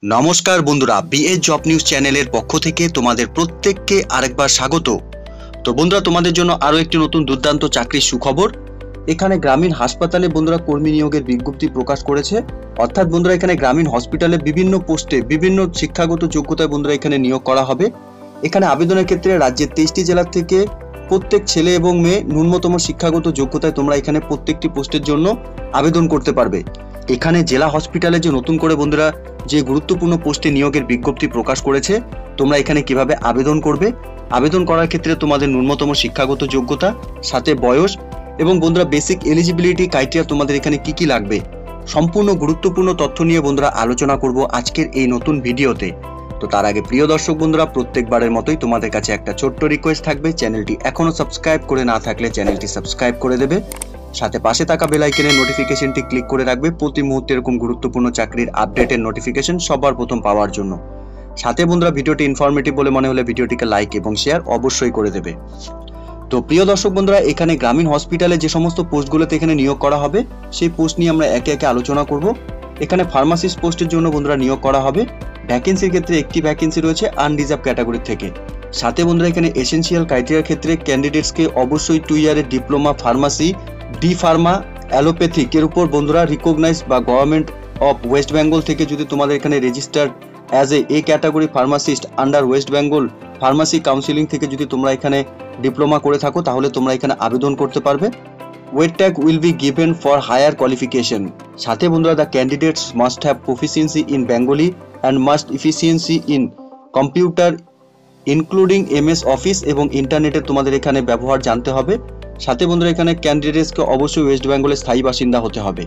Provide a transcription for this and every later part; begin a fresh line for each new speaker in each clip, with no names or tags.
নমস্কার বন্ধুরা, BS job news চ্যানেলের পক্ষ থেকে তোমাদের প্রত্যেককে আরেকবার স্বাগত। তো বন্ধুরা, তোমাদের জন্য আরো একটি নতুন দুর্দান্ত চাকরির সুখবর। এখানে গ্রামীণ হাসপাতালে বন্ধুরা কর্মী নিয়োগের বিজ্ঞপ্তি প্রকাশ করেছে। অর্থাৎ বন্ধুরা, এখানে গ্রামীণ হসপিটালে বিভিন্ন পোস্টে বিভিন্ন শিক্ষাগত যোগ্যতায় বন্ধুরা এখানে নিয়োগ করা হবে। এখানে আবেদনের ক্ষেত্রে রাজ্যের 23টি জেলা থেকে প্রত্যেক ছেলে এবং মেয়ে ন্যূনতম শিক্ষাগত যোগ্যতায় তোমরা এখানে প্রত্যেকটি পোস্টের জন্য আবেদন করতে পারবে। এখানে জেলা হসপিটালে যে নতুন করে বন্ধুরা যে গুরুত্বপূর্ণ পোস্টে নিয়োগের বিজ্ঞপ্তি প্রকাশ করেছে, তোমরা এখানে কিভাবে আবেদন করবে, আবেদন করার ক্ষেত্রে তোমাদের ন্যূনতম শিক্ষাগত যোগ্যতা, সাথে বয়স এবং বন্ধুরা বেসিক এলিজিবিলিটি ক্রাইটেরিয়া তোমাদের এখানে কি কি লাগবে, সম্পূর্ণ গুরুত্বপূর্ণ তথ্য নিয়ে বন্ধুরা আলোচনা করব আজকের এই নতুন ভিডিওতে। তো তার আগে প্রিয় দর্শক বন্ধুরা, প্রত্যেকবারের মতোই তোমাদের কাছে একটা ছোট্ট রিকোয়েস্ট থাকবে, চ্যানেলটি এখনো সাবস্ক্রাইব করে না থাকলে চ্যানেলটি সাবস্ক্রাইব করে দেবে, সাথে পাশে থাকা বেল আইকনের নোটিফিকেশনটি ক্লিক করে রাখবে প্রতি মুহূর্তে এরকম গুরুত্বপূর্ণ চাকরির আপডেটের নোটিফিকেশন সবার প্রথম পাওয়ার জন্য। সাথে বন্ধুরা, ভিডিওটি ইনফরমেটিভ বলে মনে হলে ভিডিওটিকে লাইক এবং শেয়ার অবশ্যই করে দেবে। তো প্রিয় দর্শক বন্ধুরা, এখানে গ্রামীণ হসপিটালে যে সমস্ত পোস্টগুলোতে এখানে নিয়োগ করা হবে সেই পোস্ট নিয়ে আমরা একে একে আলোচনা করব। এখানে ফার্মাসিস্ট পোস্টের জন্য বন্ধুরা নিয়োগ করা হবে। ভ্যাকেন্সির ক্ষেত্রে একটি ভ্যাকেন্সি রয়েছে আনরিজার্ভ ক্যাটাগরি থেকে। সাথে বন্ধুরা, এখানে এসেনশিয়াল ক্রাইটেরিয়ার ক্ষেত্রে ক্যান্ডিডেটসকে অবশ্যই 2 ইয়ারের diploma pharmacy, D Pharma, allopathic এর উপর বন্ধুরা রিকগনাইজ বা গভর্নমেন্ট অফ ওয়েস্ট বেঙ্গল থেকে যদি তোমাদের এখানে registered as A category pharmacist under West Bengal pharmacy counselling থেকে যদি তোমরা এখানে ডিপ্লোমা করে থাকো, তাহলে তোমরা এখানে আবেদন করতে পারবে। Weightage will be given for higher qualification. সাথে বন্ধুরা, the candidates must have proficiency in Bengali and must efficiency in computer including MS office এবং ইন্টারনেটের তোমাদের এখানে ব্যবহার জানতে হবে। সাথে বন্ধুরা, এখানে ক্যান্ডিডেটসকে অবশ্যই ওয়েস্ট বেঙ্গলের স্থায়ী বাসিন্দা হতে হবে।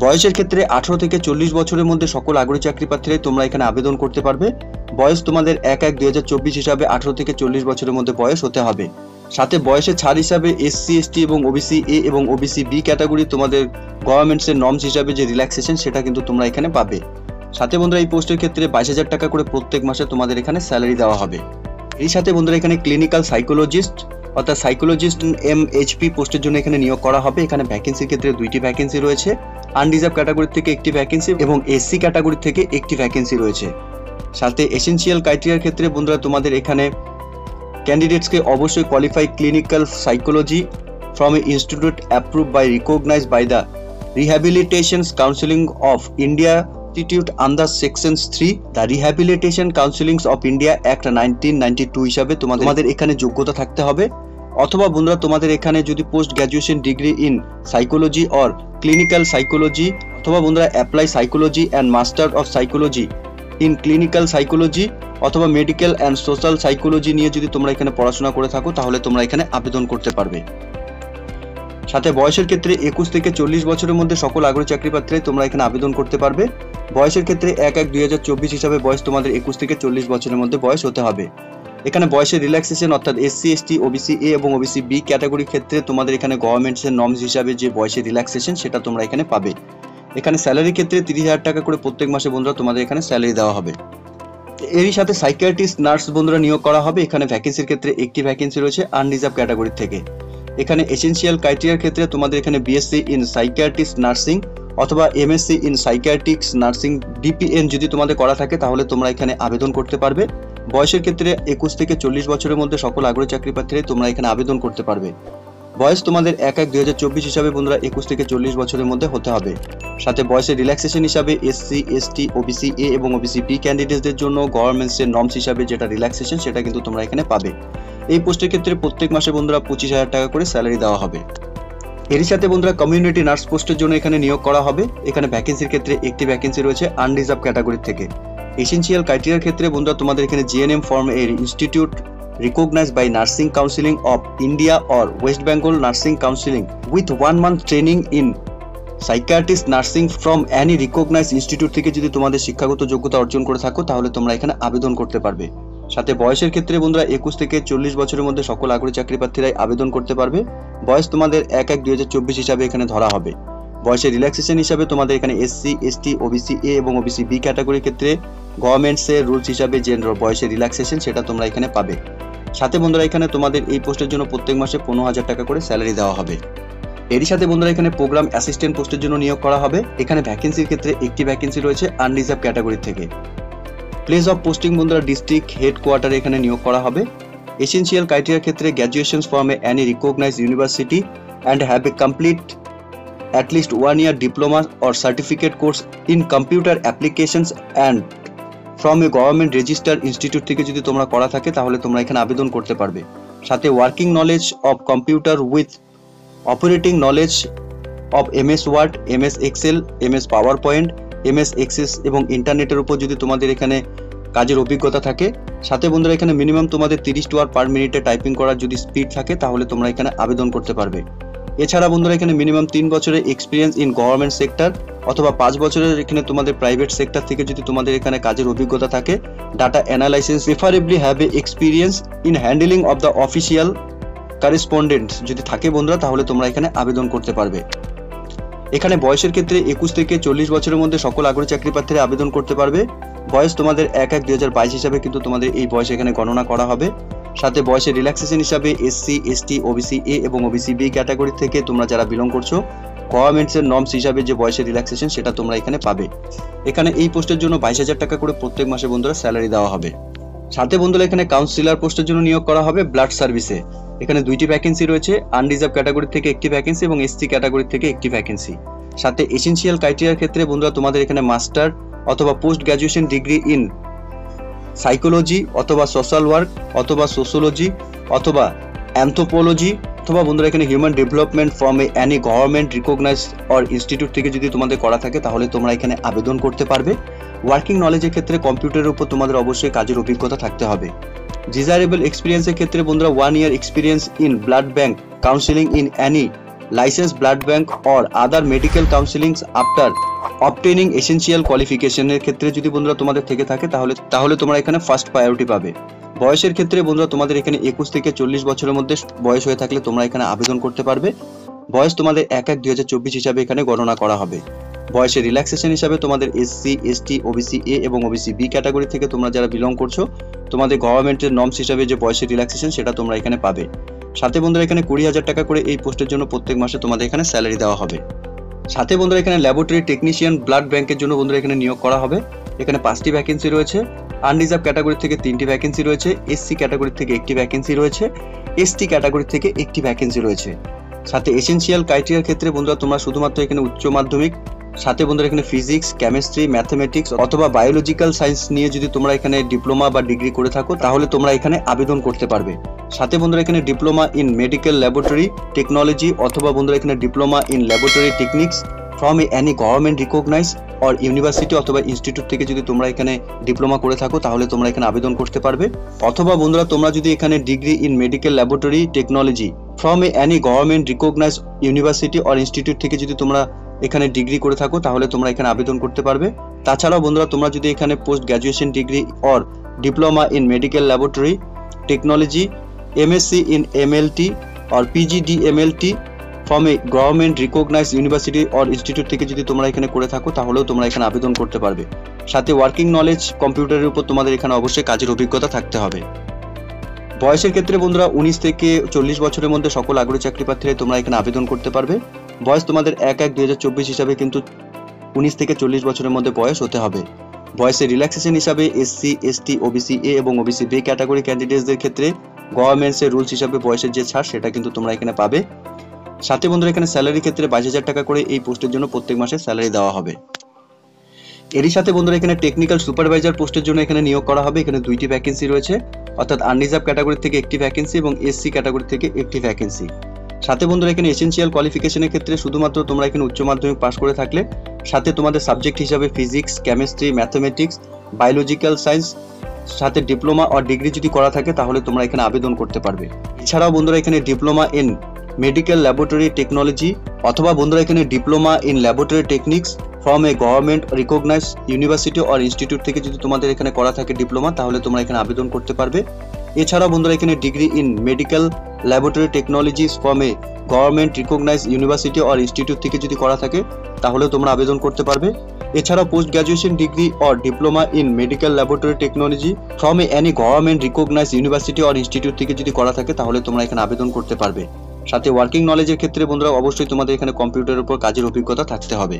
বয়সের ক্ষেত্রে 18 থেকে 40 বছরের মধ্যে সকল আগ্রহী চাকরি প্রার্থীরাই তোমরা এখানে আবেদন করতে পারবে। বয়স তোমাদের 1/1/2024 হিসাবে 18 থেকে 40 বছরের মধ্যে বয়স হতে হবে। সাথে বয়সের ছাড় হিসাবে এসসি, এসটি এবং ওবিসি এ এবং ওবিসি বি ক্যাটাগরি তোমাদের গভর্নমেন্টসের নর্মস হিসাবে যে রিল্যাক্সেশন সেটা কিন্তু তোমরা এখানে পাবে। সাথে বন্ধুরা, এই পোস্টের ক্ষেত্রে 22,000 টাকা করে প্রত্যেক মাসে তোমাদের এখানে স্যালারি দেওয়া হবে। এই সাথে বন্ধুরা, এখানে ক্লিনিক্যাল সাইকোলজিস্ট অর্থাৎ সাইকোলজিস্ট এমএইচপি পোস্টের জন্য এখানে নিয়োগ করা হবে। এখানে ভ্যাকেন্সির ক্ষেত্রে 2টি ভ্যাকেন্সি রয়েছে। আনরিজার্ভ ক্যাটাগরি থেকে একটি ভ্যাকেন্সি এবং এসসি ক্যাটাগরি থেকে একটি ভ্যাকেন্সি রয়েছে। সাথে এসেনশিয়াল ক্রাইটেরিয়ার ক্ষেত্রে বন্ধুরা তোমাদের এখানে ক্যান্ডিডেটসকে অবশ্যই qualified clinical psychology from a institute approve by recognised by the rehabilitation counselling of India Institute under Sections 3 The Rehabilitation Councilings of India Act 1992 হিসাবে তোমাদের এখানে যোগ্যতা থাকতে হবে। অথবা বন্ধুরা, তোমাদের এখানে যদি post graduation degree in psychology or clinical psychology অথবা বন্ধুরা apply psychology and master of psychology in clinical psychology অথবা মেডিকেল অ্যান্ড সোশ্যাল সাইকোলজি নিয়ে যদি তোমরা এখানে পড়াশোনা করে থাকো, তাহলে তোমরা এখানে আবেদন করতে পারবে। সাথে বয়সের ক্ষেত্রে 21 থেকে 40 বছরের মধ্যে সকল আগ্রহী চাকরি প্রার্থীরাই তোমরা এখানে আবেদন করতে পারবে। বয়সের ক্ষেত্রে 1/1/2024 হিসাবে বয়স তোমাদের 21 থেকে 40 বছরের মধ্যে বয়স হতে হবে। এখানে বয়সের রিল্যাক্সেশন অর্থাৎ এসসি, এসটি, ওবিসি এ এবং ওবিসি বি ক্যাটাগরির ক্ষেত্রে তোমাদের এখানে গভর্নমেন্টসের নর্মস হিসাবে যে বয়সের রিল্যাক্সেশন সেটা তোমরা এখানে পাবে। এখানে স্যালারির ক্ষেত্রে 30,000 টাকা করে প্রত্যেক মাসে বন্ধুরা তোমাদের এখানে স্যালারি দেওয়া হবে। এরই সাথে সাইকিয়াট্রিস্ট নার্স বন্ধুরা নিয়োগ করা হবে। এখানে ভ্যাকেন্সির ক্ষেত্রে একটি ভ্যাকেন্সি রয়েছে আনরিজার্ভ ক্যাটাগরি থেকে। এখানে এসেনশিয়াল ক্রাইটেরিয়ার ক্ষেত্রে তোমাদের এখানে বিএসসি ইন সাইকিয়াট্রিস্ট নার্সিং অথবা এমএসসি ইন সাইকিয়াট্রিক্স নার্সিং ডিপিএন যদি তোমাদের করা থাকে, তাহলে তোমরা এখানে আবেদন করতে পারবে। বয়সের ক্ষেত্রে 21 থেকে 40 বছরের মধ্যে সকল আগ্রহী চাকরি প্রার্থীরাই তোমরা এখানে আবেদন করতে পারবে। বয়স তোমাদের 1/1/2024 হিসাবে বন্ধুরা 21 থেকে 40 বছরের মধ্যে হতে হবে। সাথে বয়সের রিল্যাক্সেশন হিসাবে এসসি, এসটি, ওবিসি এ এবং ওবিসি বি ক্যান্ডিডেটসদের জন্য গভর্নমেন্টসের নর্মস হিসাবে যেটা রিল্যাক্সেশন সেটা কিন্তু তোমরা এখানে পাবে। এই পোস্টের ক্ষেত্রে প্রত্যেক মাসে বন্ধুরা 25,000 টাকা করে স্যালারি দেওয়া হবে। এরই সাথে বন্ধুরা কমিউনিটি নার্স পোস্টের জন্য এখানে নিয়োগ করা হবে। এখানে ভ্যাকেন্সির ক্ষেত্রে একটি ভ্যাকেন্সি রয়েছে আনরিজার্ভ ক্যাটাগরি থেকে। এসেনশিয়াল ক্রাইটেরিয়ার ক্ষেত্রে বন্ধুরা তোমাদের এখানে জিএনএম ফর্ম এর institute recognized by Nursing Counseling of India or West Bengal Nursing Counseling with 1 month training in Psychiatrist Nursing from any recognized institute থেকে যদি তোমাদের শিক্ষাগত যোগ্যতা অর্জন করে থাকো, তাহলে তোমরা এখানে আবেদন করতে পারবে। সাথে বয়সের ক্ষেত্রে বন্ধুরা 21 থেকে 40 বছরের মধ্যে সকল আগ্রহী চাকরি প্রার্থীরাই আবেদন করতে পারবে। বয়স তোমাদের 1/1/2024 হিসাবে এখানে ধরা হবে। বয়সের রিল্যাক্সেশন হিসাবে তোমাদের এখানে এসসি, এসটি, ওবিসি এ এবং ওবিসি বি ক্যাটাগরির ক্ষেত্রে গভর্নমেন্টসের রুলস হিসাবে যে বয়সের রিল্যাক্সেশন সেটা তোমরা এখানে পাবে। সাথে বন্ধুরা, এখানে তোমাদের এই পোস্টের জন্য প্রত্যেক মাসে 15,000 টাকা করে স্যালারি দেওয়া হবে। এরই সাথে বন্ধুরা এখানে প্রোগ্রাম অ্যাসিস্ট্যান্ট পোস্টের জন্য নিয়োগ করা হবে। এখানে ভ্যাকেন্সির ক্ষেত্রে একটি ভ্যাকেন্সি রয়েছে আনরিজার্ভ ক্যাটাগরি থেকে। প্লেস অফ পোস্টিং বন্ধুরা ডিস্ট্রিক্ট হেডকোয়ার্টারে এখানে নিয়োগ করা হবে। এসেনশিয়াল ক্রাইটেরিয়ার ক্ষেত্রে graduation from any recognised university and have a complete at least 1 year diploma or certificate course in computer applications and from a government registered institute থেকে যদি তোমরা করা থাকে তাহলে তোমরা এখানে আবেদন করতে পারবে। সাথে working knowledge of computer with operating knowledge of MS word, MS excel, MS PowerPoint, MS access এবং ইন্টারনেটের উপর যদি তোমাদের এখানে কাজের অভিজ্ঞতা থাকে। সাথে বন্ধুরা এখানে মিনিমাম তোমাদের 30 ওয়ার্ড পার মিনিটে টাইপিং করার যদি স্পিড থাকে তাহলে তোমরা এখানে আবেদন করতে পারবে। এছাড়া বন্ধুরা এখানে মিনিমাম 3 বছরের এক্সপিরিয়েন্স ইন গভর্নমেন্ট সেক্টর অথবা 5 বছরের এখানে তোমাদের প্রাইভেট সেক্টর থেকে যদি তোমাদের এখানে কাজের অভিজ্ঞতা থাকে। Data analysis preferably have a experience in handling of the official correspondents যদি থাকে বন্ধুরা তাহলে তোমরা এখানে আবেদন করতে পারবে। এখানে বয়সের ক্ষেত্রে 21 থেকে 40 বছরের মধ্যে সকল আগ্রহী চাকরি প্রার্থীরা আবেদন করতে পারবে। বয়স তোমাদের 1/1/2022 হিসাবে কিন্তু তোমাদের এই বয়স এখানে গণনা করা হবে। সাথে বয়সের রিল্যাক্সেশন হিসাবে SC, ST, OBC A এবং OBC B ক্যাটাগরি থেকে তোমরা যারা বিলং করছো গভর্নমেন্টসের নর্মস হিসাবে যে বয়সের রিল্যাক্সেশন সেটা তোমরা এখানে পাবে। এখানে এই পোস্টের জন্য 22,000 টাকা করে প্রত্যেক মাসে বন্ধুরা স্যালারি দেওয়া হবে। সাথে বন্ধুরা এখানে কাউন্সিলর পোস্টের জন্য নিয়োগ করা হবে ব্লাড সার্ভিসে। এখানে 2টি ভ্যাকেন্সি রয়েছে, আনরিজার্ভ ক্যাটাগরি থেকে একটি ভ্যাকেন্সি এবং SC ক্যাটাগরি থেকে একটি ভ্যাকেন্সি। সাথে এসেনশিয়াল ক্রাইটেরিয়ার ক্ষেত্রে বন্ধুরা তোমাদের এখানে মাস্টার অথবা post graduation degree in psychology অথবা সোশ্যাল ওয়ার্ক অথবা সোশ্যোলজি অথবা অ্যানথ্রোপোলজি অথবা বন্ধুরা এখানে human development from any government recognised or institute থেকে যদি তোমাদের করা থাকে তাহলে তোমরা এখানে আবেদন করতে পারবে। ওয়ার্কিং নলেজের ক্ষেত্রে কম্পিউটারের উপর তোমাদের অবশ্যই কাজের অভিজ্ঞতা থাকতে হবে। ডিজায়ারেবল এক্সপিরিয়েন্সের ক্ষেত্রে বন্ধুরা 1 year experience in blood bank counselling in any licence blood bank or other medical counsellings after obtaining essential কোয়ালিফিকেশনের ক্ষেত্রে যদি বন্ধুরা তোমাদের থেকে থাকে তাহলে তোমরা এখানে ফার্স্ট প্রায়োরিটি পাবে। বয়সের ক্ষেত্রে বন্ধুরা তোমাদের এখানে 21 থেকে 40 বছরের মধ্যে বয়স হয়ে থাকলে তোমরা এখানে আবেদন করতে পারবে। বয়স তোমাদের 1/1/2024 হিসাবে এখানে গণনা করা হবে। বয়সের রিল্যাক্সেশন হিসাবে তোমাদের SC, ST, OBC A এবং OBC B ক্যাটাগরি থেকে তোমরা যারা বিলং করছো তোমাদের গভর্নমেন্টের নর্মস হিসাবে যে বয়সের রিল্যাক্সেশন সেটা তোমরা এখানে পাবে। সাথে বন্ধুরা এখানে 20,000 টাকা করে এই পোস্টের জন্য প্রত্যেক মাসে তোমাদের এখানে স্যালারি দেওয়া হবে। সাথে বন্ধুরা এখানে ল্যাবরেটরি টেকনিশিয়ান ব্লাড ব্যাংকের জন্য বন্ধুরা এখানে নিয়োগ করা হবে। এখানে 5টি ভ্যাকেন্সি রয়েছে, আনরিজার্ভ ক্যাটাগরি থেকে 3টি ভ্যাকেন্সি রয়েছে, SC ক্যাটাগরি থেকে একটি ভ্যাকেন্সি রয়েছে, ST ক্যাটাগরি থেকে একটি ভ্যাকেন্সি রয়েছে। সাথে এসেনশিয়াল ক্রাইটেরিয়ার ক্ষেত্রে বন্ধুরা তোমরা শুধুমাত্র এখানে উচ্চ মাধ্যমিক, সাথে বন্ধুরা এখানে ফিজিক্স, কেমিস্ট্রি, ম্যাথমেটিক্স অথবা বায়োলজিক্যাল সায়েন্স নিয়ে যদি তোমরা এখানে ডিপ্লোমা বা ডিগ্রি করে থাকো তাহলে তোমরা এখানে আবেদন করতে পারবে। সাথে বন্ধুরা এখানে diploma in medical laboratory technology অথবা বন্ধুরা এখানে diploma in laboratory techniques from any government recognise or university অথবা ইনস্টিটিউট থেকে যদি তোমরা এখানে ডিপ্লোমা করে থাকো তাহলে তোমরা এখানে আবেদন করতে পারবে। অথবা বন্ধুরা তোমরা যদি এখানে degree in medical laboratory technology from any government recognise university or institute থেকে যদি তোমরা এখানে ডিগ্রি করে থাকো তাহলে তোমরা এখানে আবেদন করতে পারবে। তাছাড়াও বন্ধুরা তোমরা যদি এখানে post graduation degree or diploma in medical laboratory technology, MSc in MLT or PGDMLT from a government recognized university or institute থেকে যদি তোমরা এখানে করে থাকো তাহলেও তোমরা এখানে আবেদন করতে পারবে। সাথে ওয়ার্কিং নলেজ কম্পিউটারের উপর তোমাদের এখানে অবশ্যই কাজের অভিজ্ঞতা থাকতে হবে। বয়সের ক্ষেত্রে বন্ধুরা 19 থেকে 40 বছরের মধ্যে সকল আগ্রহী চাকরি প্রার্থীরা তোমরা এখানে আবেদন করতে পারবে। বয়স তোমাদের 1/1/2024 হিসাবে কিন্তু 19 থেকে 40 বছরের মধ্যে বয়স হতে হবে। বয়সের রিল্যাক্সেশন হিসাবে SC, ST, OBC A এবং OBC B ক্যাটাগরি ক্যান্ডিডেটসদের ক্ষেত্রে গভর্নমেন্টসের রুলস হিসাবে বয়সের যে ছাড় সেটা কিন্তু তোমরা এখানে পাবে। সাথে বন্ধুরা এখানে স্যালারির ক্ষেত্রে 22,000 টাকা করে এই পোস্টের জন্য প্রত্যেক মাসে স্যালারি দেওয়া হবে। এরই সাথে বন্ধুরা এখানে টেকনিক্যাল সুপারভাইজার পোস্টের জন্য এখানে নিয়োগ করা হবে। এখানে 2টি ভ্যাকেন্সি রয়েছে, অর্থাৎ আনরিজার্ভ ক্যাটাগরি থেকে একটি ভ্যাকেন্সি এবং SC ক্যাটাগরি থেকে একটি ভ্যাকেন্সি। সাথে বন্ধুরা এখানে এসেনশিয়াল কোয়ালিফিকেশনের ক্ষেত্রে শুধুমাত্র তোমরা এখানে উচ্চ মাধ্যমিক পাস করে থাকলে, সাথে তোমাদের সাবজেক্ট হিসাবে physics, chemistry, mathematics, biological science, সাথে ডিপ্লোমা অর ডিগ্রি যদি করা থাকে তাহলে তোমরা এখানে আবেদন করতে পারবে। এছাড়াও বন্ধুরা এখানে diploma in medical laboratory technology অথবা বন্ধুরা এখানে diploma in laboratory techniques from a government recognise university or institute থেকে যদি তোমাদের এখানে করা থাকে ডিপ্লোমা তাহলে তোমরা এখানে আবেদন করতে পারবে। এছাড়াও বন্ধুরা এখানে degree in medical laboratory technologies from a government recognise university or institute থেকে যদি করা থাকে তাহলেও তোমরা আবেদন করতে পারবে। এছাড়াও post graduation degree or diploma in medical laboratory technology from any government recognise university or institute থেকে যদি করা থাকে তাহলে তোমরা এখানে আবেদন করতে পারবে। সাথে ওয়ার্কিং নলেজের ক্ষেত্রে বন্ধুরা অবশ্যই তোমাদের এখানে কম্পিউটারের উপর কাজের অভিজ্ঞতা থাকতে হবে।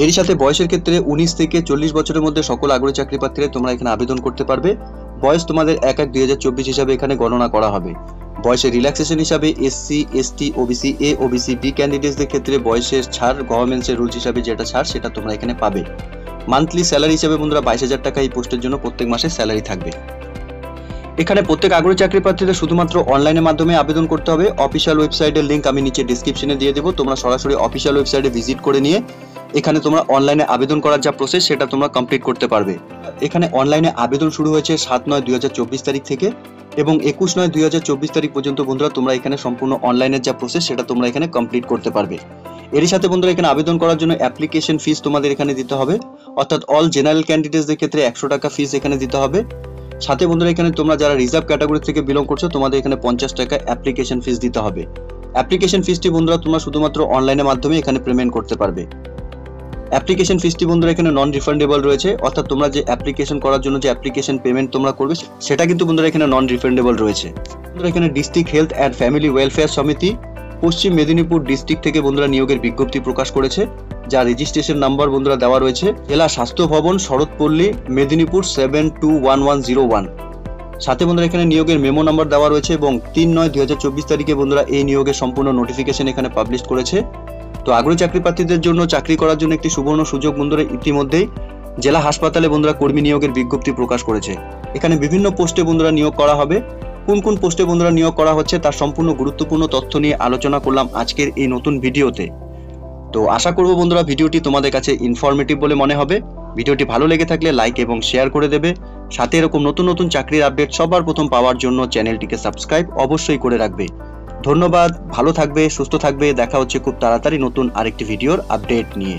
এর সাথে বয়সের ক্ষেত্রে 19 থেকে 40 বছরের মধ্যে সকল আগ্রহী চাকরি প্রার্থীরা তোমরা এখানে আবেদন করতে পারবে। বয়স তোমাদের 1/1/2024 হিসাবে এখানে গণনা করা হবে। বয়সের রিল্যাক্সেশন হিসাবে SC, ST, OBC A, OBC B ক্যান্ডিডেটসদের ক্ষেত্রে বয়সের ছাড় গভর্নমেন্টের রুলস হিসাবে যেটা ছাড় সেটা তোমরা এখানে পাবে। মান্থলি স্যালারি হিসাবে বন্ধুরা 22,000 টাকা এই পোস্টের জন্য প্রত্যেক মাসে স্যালারি থাকবে। এখানে প্রত্যেক আগ্রহী চাকরি প্রার্থীদের শুধুমাত্র অনলাইনের মাধ্যমে আবেদন করতে হবে। অফিসিয়াল ওয়েবসাইটের লিংক আমি নিচে ডেসক্রিপশনে দিয়ে দেবো, তোমরা সরাসরি অফিসিয়াল ওয়েবসাইটে ভিজিট করে নিয়ে এখানে তোমরা অনলাইনে আবেদন করার যা প্রসেস সেটা তোমরা কমপ্লিট করতে পারবে। এখানে অনলাইনে আবেদন শুরু হয়েছে 7/9/2024 তারিখ থেকে এবং 21/9/2024 তারিখ পর্যন্ত বন্ধুরা তোমরা এখানে সম্পূর্ণ অনলাইনের যা প্রসেস সেটা তোমরা এখানে কমপ্লিট করতে পারবে। এর সাথে বন্ধুরা এখানে আবেদন করার জন্য অ্যাপ্লিকেশন ফিস তোমাদের এখানে দিতে হবে, অর্থাৎ অল জেনারেল ক্যান্ডিডেটসদের ক্ষেত্রে 100 টাকা ফিস এখানে দিতে হবে। সাথে বন্ধুরা এখানে তোমরা যারা রিজার্ভ ক্যাটাগরি থেকে বিলং করছো তোমাদের এখানে 50 টাকা অ্যাপ্লিকেশন ফিস দিতে হবে। অ্যাপ্লিকেশন ফিসটি বন্ধুরা তোমরা শুধুমাত্র অনলাইনের মাধ্যমে এখানে পেমেন্ট করতে পারবে। অ্যাপ্লিকেশন ফিসটি বন্ধুরা এখানে নন রিফান্ডেবল রয়েছে, অর্থাৎ তোমরা যে অ্যাপ্লিকেশন করার জন্য যে অ্যাপ্লিকেশন পেমেন্ট তোমরা করবে সেটা কিন্তু বন্ধুরা এখানে নন রিফান্ডেবল রয়েছে। বন্ধুরা এখানে district health and family welfare সমিতি পশ্চিম মেদিনীপুর ডিস্ট্রিক্ট থেকে বন্ধুরা নিয়োগের বিজ্ঞপ্তি প্রকাশ করেছে, যা রেজিস্ট্রেশন নাম্বার বন্ধুরা দেওয়া রয়েছে জেলা স্বাস্থ্য ভবন, শরৎপল্লী, মেদিনীপুর 721101। সাথে বন্ধুরা এখানে নিয়োগের মেমো নাম্বার দেওয়া রয়েছে এবং 3/9/2024 তারিখে বন্ধুরা এই নিয়োগের সম্পূর্ণ নোটিফিকেশন এখানে পাবলিশ করেছে। তো আগ্রহী চাকরি প্রার্থীদের জন্য চাকরি করার জন্য একটি সুবর্ণ সুযোগ বন্ধুরা ইতিমধ্যেই জেলা হাসপাতালে বন্ধুরা কর্মী নিয়োগের বিজ্ঞপ্তি প্রকাশ করেছে। এখানে বিভিন্ন পোস্টে বন্ধুরা নিয়োগ করা হবে। কোন কোন পোস্টে বন্ধুরা নিয়োগ করা হচ্ছে তার সম্পূর্ণ গুরুত্বপূর্ণ তথ্য নিয়ে আলোচনা করলাম আজকের এই নতুন ভিডিওতে। তো আশা করব বন্ধুরা ভিডিওটি তোমাদের কাছে ইনফরমেটিভ বলে মনে হবে। ভিডিওটি ভালো লেগে থাকলে লাইক এবং শেয়ার করে দেবে। সাথে এরকম নতুন নতুন চাকরির আপডেট সবার প্রথম পাওয়ার জন্য চ্যানেলটিকে সাবস্ক্রাইব অবশ্যই করে রাখবে। ধন্যবাদ, ভালো থাকবে, সুস্থ থাকবে। দেখা হচ্ছে খুব তাড়াতাড়ি নতুন আরেকটি ভিডিওর আপডেট নিয়ে।